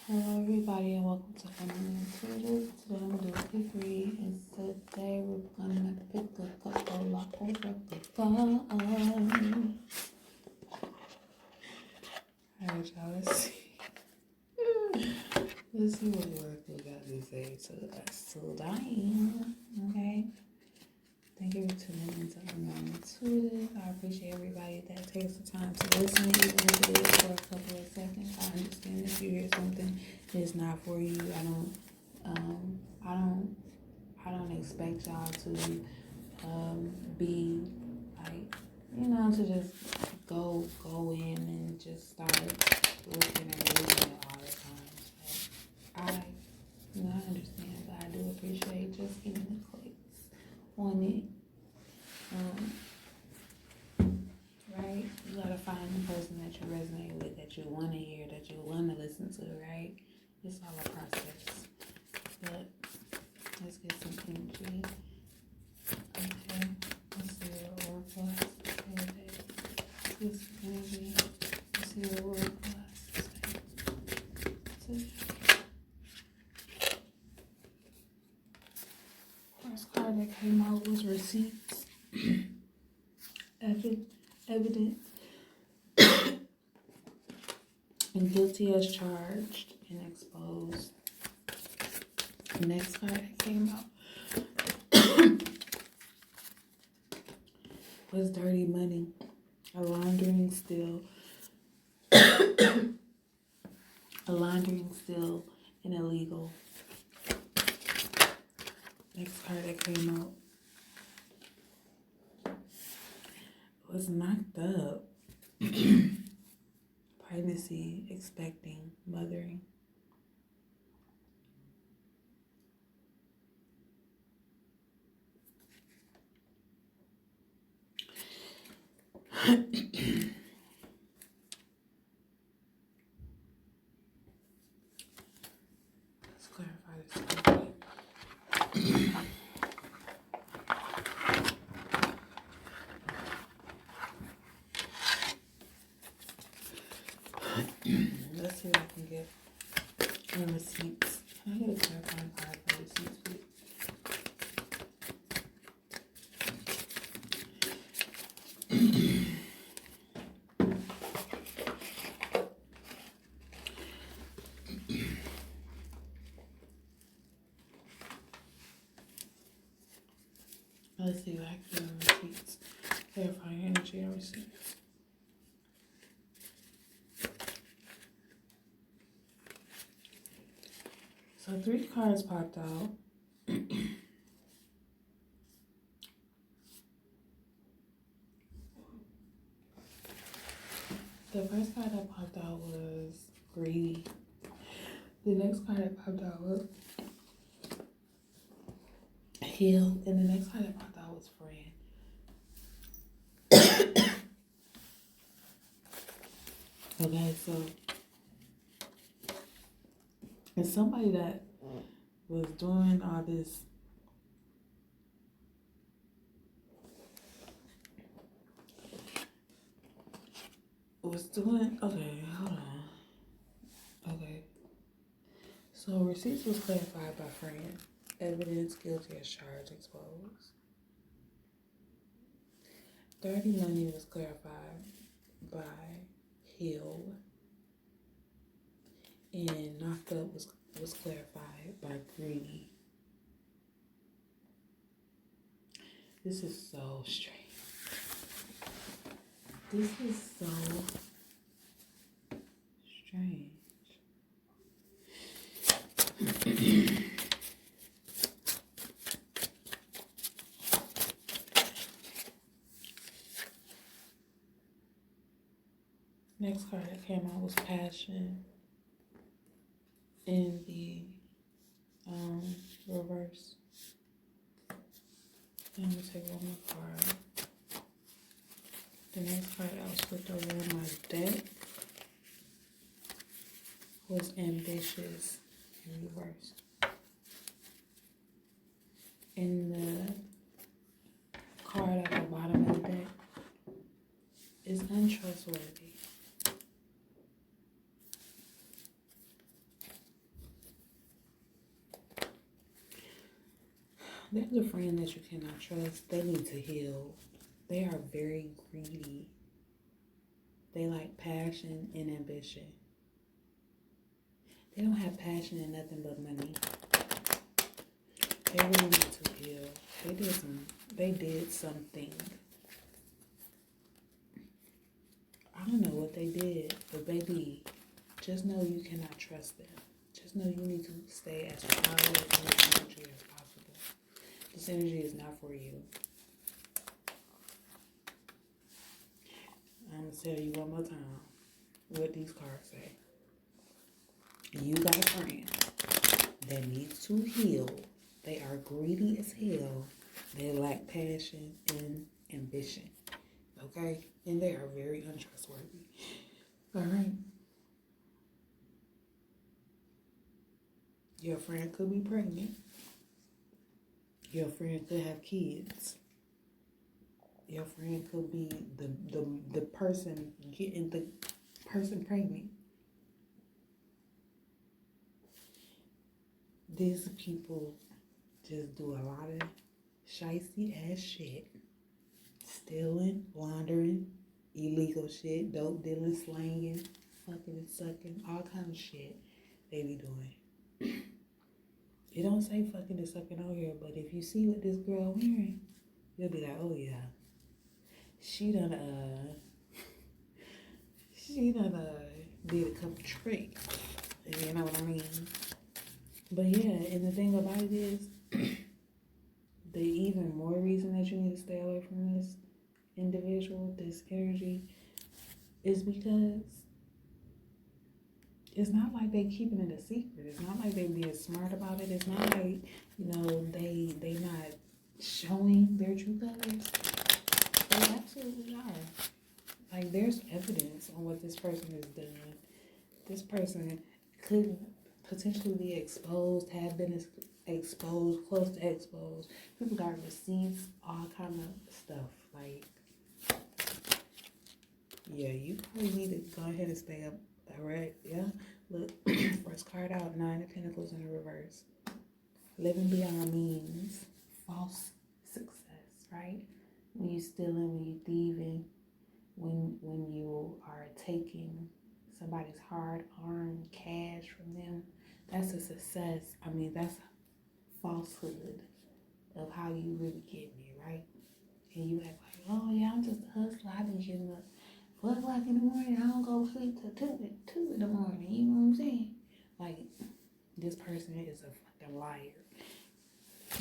Hello everybody and welcome to Family Intuitive. Today I'm going to do a quick read and today we're going to pick a couple of over the phone. Alright y'all, let's see. Let's see what work we got to say to Diane. Okay. Thank you for tuning into Family Intuitive. I appreciate everybody that takes the time to listen, even if it is for a couple of seconds. I understand if you hear something it's not for you. I don't expect y'all to be like, to just go in and just start looking and reading it all the time. So I understand, but I do appreciate just giving the clicks on it. Right? You gotta find the person that you resonate with, that you want to hear, that you want to listen to, right? It's all a process. But let's get some energy. Okay. Let's see what Oracle has to say today. Let's get some energy. Let's see what Oracle has to say today. First card that came out was receipts. Evidence. And guilty as charged and exposed. The next card that came out was dirty money. A laundering still. A laundering still and illegal. Next card that came out was knocked up. Pregnancy, expecting, mothering. Let's clarify this. Let's see what I can get on receipts. Can I get a clarifying card for receipts, please? Let's see what I can get on receipts. Clarifying energy on receipts. So 3 cards popped out. The first card that popped out was greedy. The next card that popped out was heal. And the next card that popped out was friend. Okay, so it's somebody that was doing all this okay, hold on. Okay. So receipts was clarified by friend. Evidence, guilty as charged, exposed. Dirty money was clarified by heal. And knocked up was clarified by greedy. This is so strange. This is so strange. Next card that came out was passion in the reverse. I'm gonna take one more card. The next card that was flipped over in my deck was ambitious in reverse. And the card at the bottom of the deck is untrustworthy. There's a friend that you cannot trust. They need to heal. They are very greedy. They like passion and ambition. They don't have passion and nothing but money. They really need to heal. They did something. I don't know what they did, but baby, just know you cannot trust them. Just know you need to stay as far away from this energy as possible. This energy is not for you. I'm going to tell you one more time what these cards say. You got a friend that needs to heal. They are greedy as hell. They lack passion and ambition. Okay? And they are very untrustworthy. All right? Your friend could be pregnant. Your friend could have kids. Your friend could be the person getting the person pregnant. These people just do a lot of shicey ass shit. Stealing, laundering, illegal shit, dope dealing, slanging, fucking and sucking, all kind of shit they be doing. It don't say fucking and sucking on here, but if you see what this girl wearing, you'll be like, oh yeah. She done did a couple tricks. You know what I mean? But yeah, and the thing about it is, the even more reason that you need to stay away from this individual, this energy, is because it's not like they keeping it a secret. It's not like they being smart about it. It's not like, they not showing their true colors. They absolutely are. Like, there's evidence on what this person has done. This person could potentially be exposed, have been exposed, close to exposed. People got receipts, all kind of stuff. Like, yeah, you probably need to go ahead and stay up. All right, yeah. Look, first card out, 9 of Pentacles in the reverse. Living beyond means false success, right? When you stealing, when you thieving, when you are taking somebody's hard-earned cash from them, that's a success. I mean, that's falsehood of how you really getting it, right? And you act like, oh yeah, I'm just a hustler. I be getting up 4 o'clock in the morning. I don't go to sleep till 2 in the morning. You know what I'm saying? Like, this person is a fucking liar.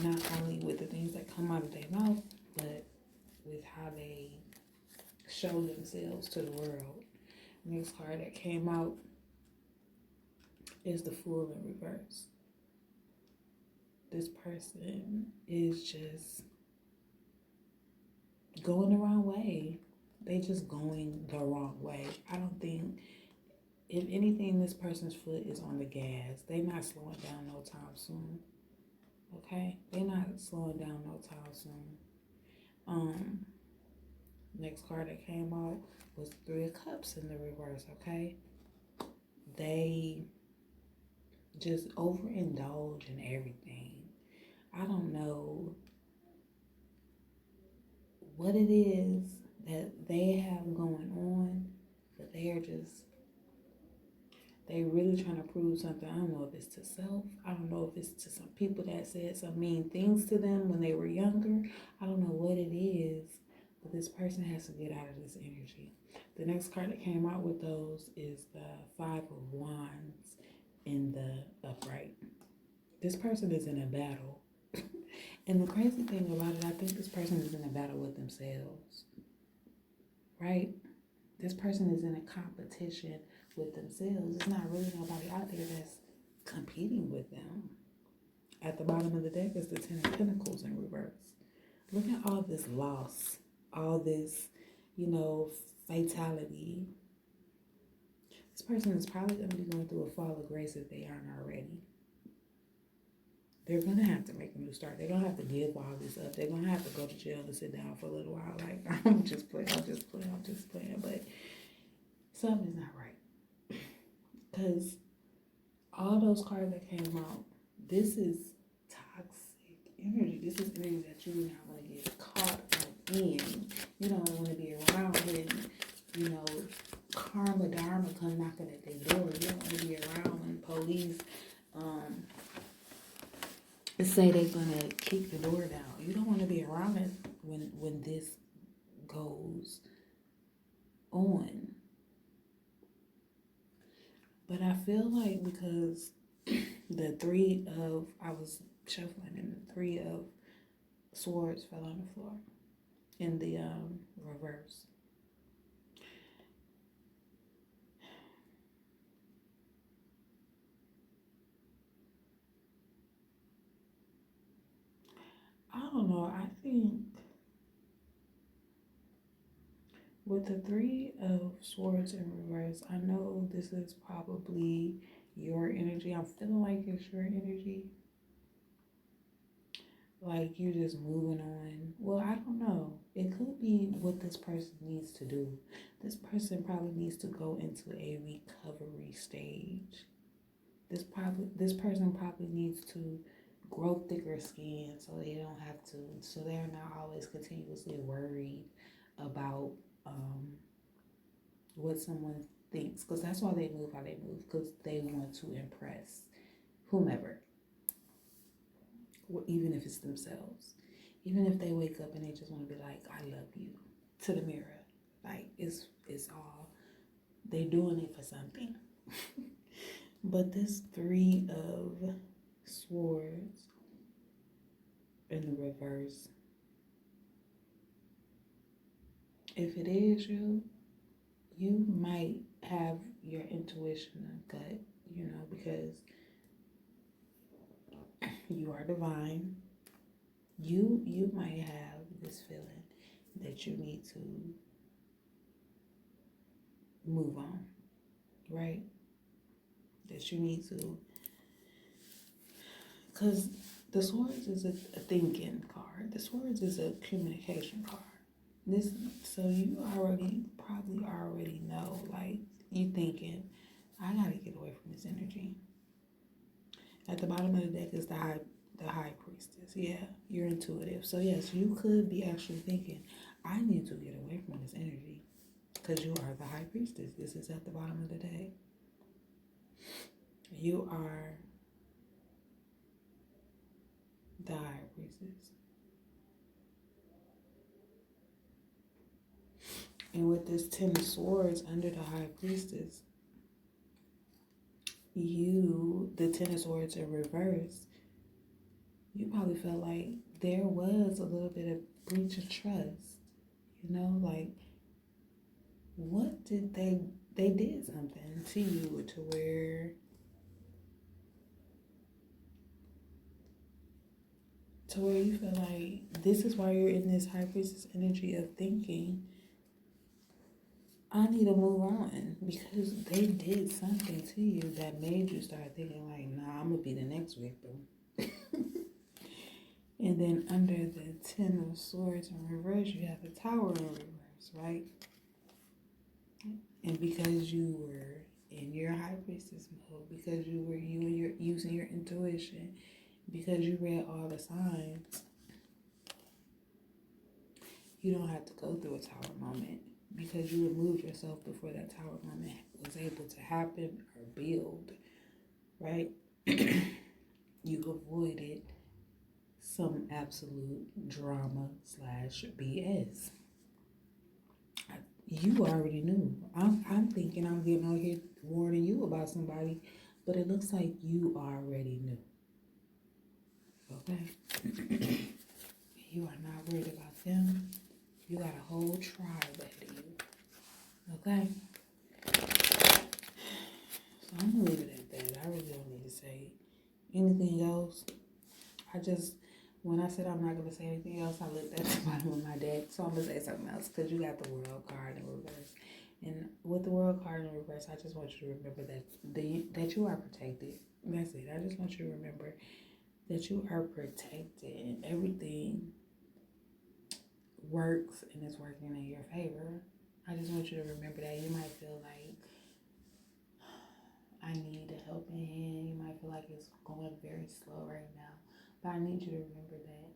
Not only with the things that come out of their mouth, but with how they show themselves to the world. Next card that came out is the Fool in reverse. This person is just going the wrong way. They just going the wrong way. I don't think, if anything, this person's foot is on the gas. They not slowing down no time soon. Okay? They not slowing down no time soon. Next card that came out was 3 of Cups in the reverse, okay? They just overindulge in everything. I don't know what it is that they have going on, but they really trying to prove something. I don't know if it's to self. I don't know if it's to some people that said some mean things to them when they were younger. I don't know what it is, but this person has to get out of this energy. The next card that came out with those is the 5 of Wands in the upright. This person is in a battle. And the crazy thing about it, I think this person is in a battle with themselves. Right? This person is in a competition with themselves. It's not really nobody out there that's competing with them. At the bottom of the deck is the 10 of Pentacles in reverse. Look at all this loss, all this, fatality. This person is probably going to be going through a fall of grace if they aren't already. They're going to have to make a new start. They're going to have to give all this up. They're going to have to go to jail and sit down for a little while. Like, I'm just playing. But something's not right. Because all those cards that came out, this is toxic energy. This is energy that you do not want to get caught up in. You don't want to be around when, you know, karma dharma come knocking at their door. You don't want to be around when police say they're gonna kick the door down. You don't want to be around it when this goes on. But I feel like because I was shuffling and the 3 of swords fell on the floor in the reverse. I don't know. I think with the 3 of swords in reverse, I know this is probably your energy. I'm feeling like it's your energy. Like you're just moving on. Well, I don't know. It could be what this person needs to do. This person probably needs to go into a recovery stage. This person probably needs to grow thicker skin so they don't have to, so they're not always continuously worried about what someone thinks, because that's why they move how they move, because they want to impress whomever, even if it's themselves. Even if they wake up and they just want to be like, I love you, to the mirror. Like, it's all, they're doing it for something. But this 3 of swords in the reverse, if it is you, you might have your intuition and gut, you know, because you are divine. You might have this feeling that you need to move on, right? That you need to, because the swords is a thinking card. The swords is a communication card. So you probably already know, like, you thinking, I gotta get away from this energy. At the bottom of the deck is the high priestess. Yeah, you're intuitive. So yes, you could be actually thinking, I need to get away from this energy, because you are the high priestess. This is at the bottom of the deck. You are the high priestess. And with this 10 of swords under the high priestess, the 10 of swords in reverse, you probably felt like there was a little bit of breach of trust. You know, like, what did they did something to you to where you feel like this is why you're in this high priestess energy of thinking, I need to move on, because they did something to you that made you start thinking like, nah, I'm gonna be the next victim. And then under the 10 of swords in reverse, you have the Tower in reverse, right? And because you were in your high priestess mode, because you were using your intuition, because you read all the signs, you don't have to go through a tower moment, because you removed yourself before that tower moment was able to happen or build, right? You avoided some absolute drama / BS. You already knew. I'm thinking I'm getting on here warning you about somebody, but it looks like you already knew. Okay? You are not worried about them. You got a whole tribe ahead of you. Okay? So I'm gonna leave it at that. I really don't need to say anything else. When I said I'm not going to say anything else, I looked at the bottom of my deck. So I'm going to say something else, because you got the World card in reverse. And with the World card in reverse, I just want you to remember that you are protected. That's it. I just want you to remember that you are protected and everything works and is working in your favor. I just want you to remember that. You might feel like, I need a helping hand. You might feel like it's going very slow right now. But I need you to remember that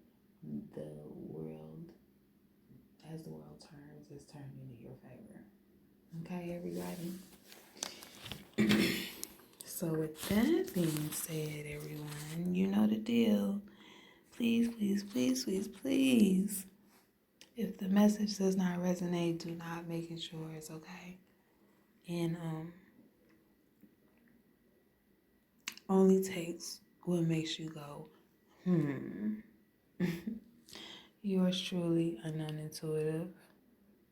the world, as the world turns, is turning in your favor. Okay, everybody? So with that being said, everyone, you know the deal. Please, please, please, please, please. If the message does not resonate, do not make it yours, okay? And only takes what makes you go, Yours truly, a non-intuitive.